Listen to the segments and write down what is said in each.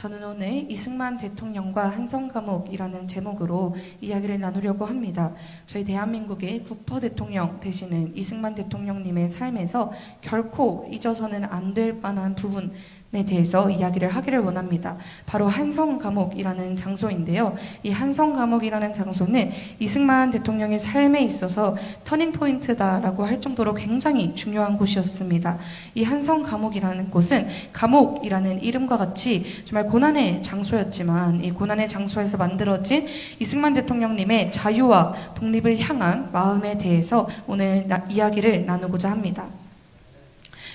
저는 오늘 이승만 대통령과 한성감옥이라는 제목으로 이야기를 나누려고 합니다. 저희 대한민국의 국보 대통령 되시는 이승만 대통령님의 삶에서 결코 잊어서는 안 될 만한 부분에 대해서 이야기를 하기를 원합니다. 바로 한성감옥이라는 장소인데요. 이 한성감옥이라는 장소는 이승만 대통령의 삶에 있어서 터닝포인트다라고 할 정도로 굉장히 중요한 곳이었습니다. 이 한성감옥이라는 곳은 감옥이라는 이름과 같이 정말 고난의 장소였지만 이 고난의 장소에서 만들어진 이승만 대통령님의 자유와 독립을 향한 마음에 대해서 오늘 이야기를 나누고자 합니다.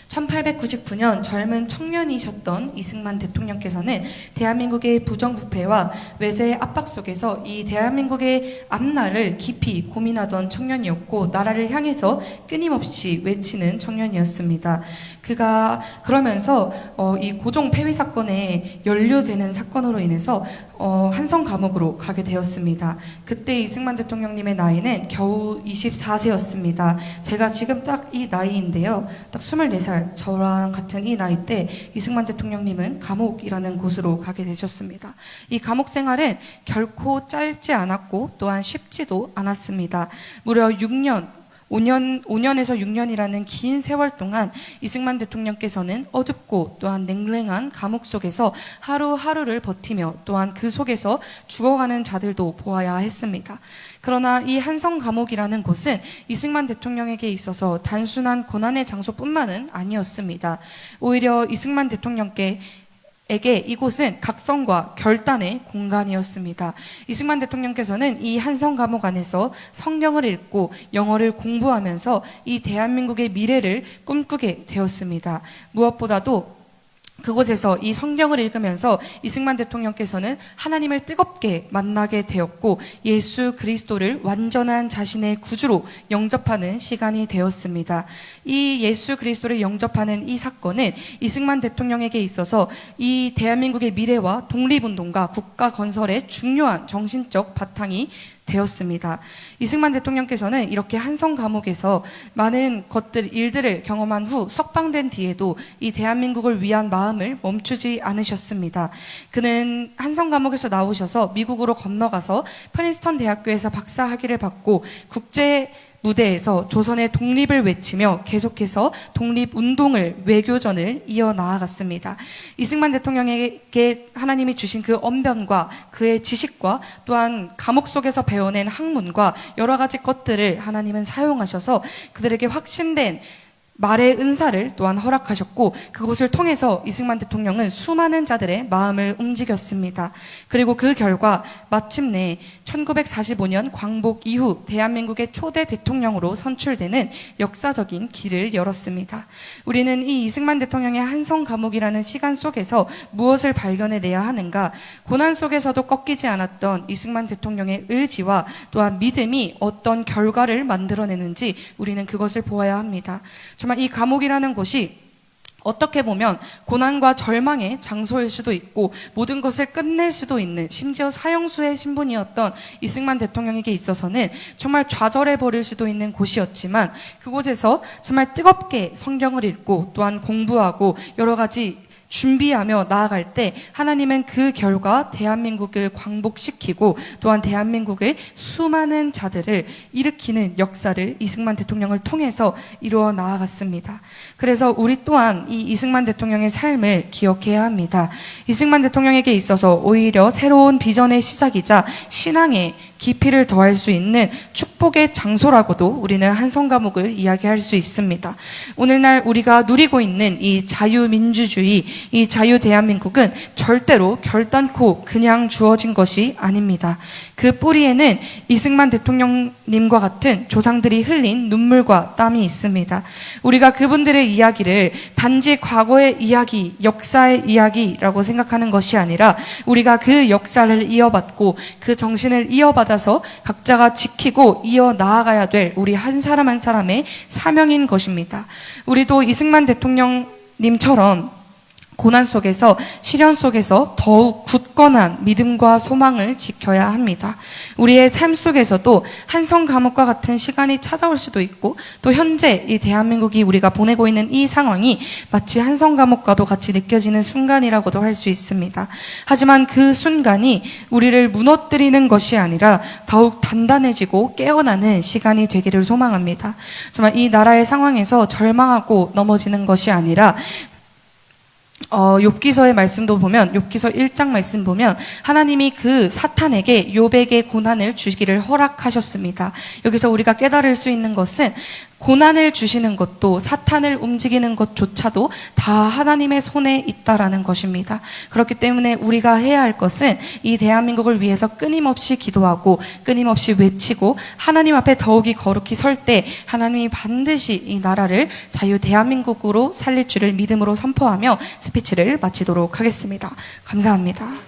1899년 젊은 청년이셨던 이승만 대통령께서는 대한민국의 부정부패와 외세의 압박 속에서 이 대한민국의 앞날을 깊이 고민하던 청년이었고 나라를 향해서 끊임없이 외치는 청년이었습니다. 그가 그러면서 이 고종 폐위 사건에 연루되는 사건으로 인해서 한성감옥으로 가게 되었습니다. 그때 이승만 대통령님의 나이는 겨우 24세였습니다. 제가 지금 딱 이 나이인데요. 딱 24살, 저랑 같은 이 나이 때 이승만 대통령님은 감옥이라는 곳으로 가게 되셨습니다. 이 감옥 생활은 결코 짧지 않았고 또한 쉽지도 않았습니다. 무려 5년에서 6년이라는 긴 세월 동안 이승만 대통령께서는 어둡고 또한 냉랭한 감옥 속에서 하루하루를 버티며 또한 그 속에서 죽어가는 자들도 보아야 했습니다. 그러나 이 한성감옥이라는 곳은 이승만 대통령에게 있어서 단순한 고난의 장소뿐만은 아니었습니다. 오히려 이승만 대통령께 이곳은 각성과 결단의 공간이었습니다. 이승만 대통령께서는 이 한성감옥 안에서 성경을 읽고 영어를 공부하면서 이 대한민국의 미래를 꿈꾸게 되었습니다. 무엇보다도 그곳에서 이 성경을 읽으면서 이승만 대통령께서는 하나님을 뜨겁게 만나게 되었고 예수 그리스도를 완전한 자신의 구주로 영접하는 시간이 되었습니다. 이 예수 그리스도를 영접하는 이 사건은 이승만 대통령에게 있어서 이 대한민국의 미래와 독립운동과 국가 건설의 중요한 정신적 바탕이 되었습니다. 이승만 대통령께서는 이렇게 한성감옥에서 많은 일들을 경험한 후 석방된 뒤에도 이 대한민국을 위한 마음을 멈추지 않으셨습니다. 그는 한성감옥에서 나오셔서 미국으로 건너가서 프린스턴 대학교에서 박사학위를 받고 국제 무대에서 조선의 독립을 외치며 계속해서 독립운동을 외교전을 이어나아갔습니다. 이승만 대통령에게 하나님이 주신 그 언변과 그의 지식과 또한 감옥 속에서 배워낸 학문과 여러 가지 것들을 하나님은 사용하셔서 그들에게 확신된 말의 은사를 또한 허락하셨고 그곳을 통해서 이승만 대통령은 수많은 자들의 마음을 움직였습니다. 그리고 그 결과 마침내 1945년 광복 이후 대한민국의 초대 대통령으로 선출되는 역사적인 길을 열었습니다. 우리는 이 이승만 대통령의 한성감옥이라는 시간 속에서 무엇을 발견해내야 하는가? 고난 속에서도 꺾이지 않았던 이승만 대통령의 의지와 또한 믿음이 어떤 결과를 만들어내는지 우리는 그것을 보아야 합니다. 정말 이 감옥이라는 곳이 어떻게 보면 고난과 절망의 장소일 수도 있고 모든 것을 끝낼 수도 있는 심지어 사형수의 신분이었던 이승만 대통령에게 있어서는 정말 좌절해버릴 수도 있는 곳이었지만 그곳에서 정말 뜨겁게 성경을 읽고 또한 공부하고 여러 가지 준비하며 나아갈 때 하나님은 그 결과 대한민국을 광복시키고 또한 대한민국의 수많은 자들을 일으키는 역사를 이승만 대통령을 통해서 이루어 나아갔습니다. 그래서 우리 또한 이 이승만 대통령의 삶을 기억해야 합니다. 이승만 대통령에게 있어서 오히려 새로운 비전의 시작이자 신앙의 깊이를 더할 수 있는 축복의 장소라고도 우리는 한성감옥을 이야기할 수 있습니다. 오늘날 우리가 누리고 있는 이 자유민주주의, 이 자유대한민국은 절대로 결단코 그냥 주어진 것이 아닙니다. 그 뿌리에는 이승만 대통령님과 같은 조상들이 흘린 눈물과 땀이 있습니다. 우리가 그분들의 이야기를 단지 과거의 이야기, 역사의 이야기라고 생각하는 것이 아니라 우리가 그 역사를 이어받고 그 정신을 이어받아서 각자가 지키고 이어나아가야 될 우리 한 사람 한 사람의 사명인 것입니다. 우리도 이승만 대통령님처럼 고난 속에서, 시련 속에서 더욱 굳건한 믿음과 소망을 지켜야 합니다. 우리의 삶 속에서도 한성 감옥과 같은 시간이 찾아올 수도 있고, 또 현재 이 대한민국이 우리가 보내고 있는 이 상황이 마치 한성 감옥과도 같이 느껴지는 순간이라고도 할 수 있습니다. 하지만 그 순간이 우리를 무너뜨리는 것이 아니라 더욱 단단해지고 깨어나는 시간이 되기를 소망합니다. 정말 이 나라의 상황에서 절망하고 넘어지는 것이 아니라 욥기서의 말씀도 보면, 욥기서 1장 말씀 보면 하나님이 그 사탄에게 욥에게 고난을 주기를 허락하셨습니다. 여기서 우리가 깨달을 수 있는 것은 고난을 주시는 것도, 사탄을 움직이는 것조차도 다 하나님의 손에 있다라는 것입니다. 그렇기 때문에 우리가 해야 할 것은 이 대한민국을 위해서 끊임없이 기도하고 끊임없이 외치고 하나님 앞에 더욱이 거룩히 설 때 하나님이 반드시 이 나라를 자유 대한민국으로 살릴 줄을 믿음으로 선포하며 스피치를 마치도록 하겠습니다. 감사합니다.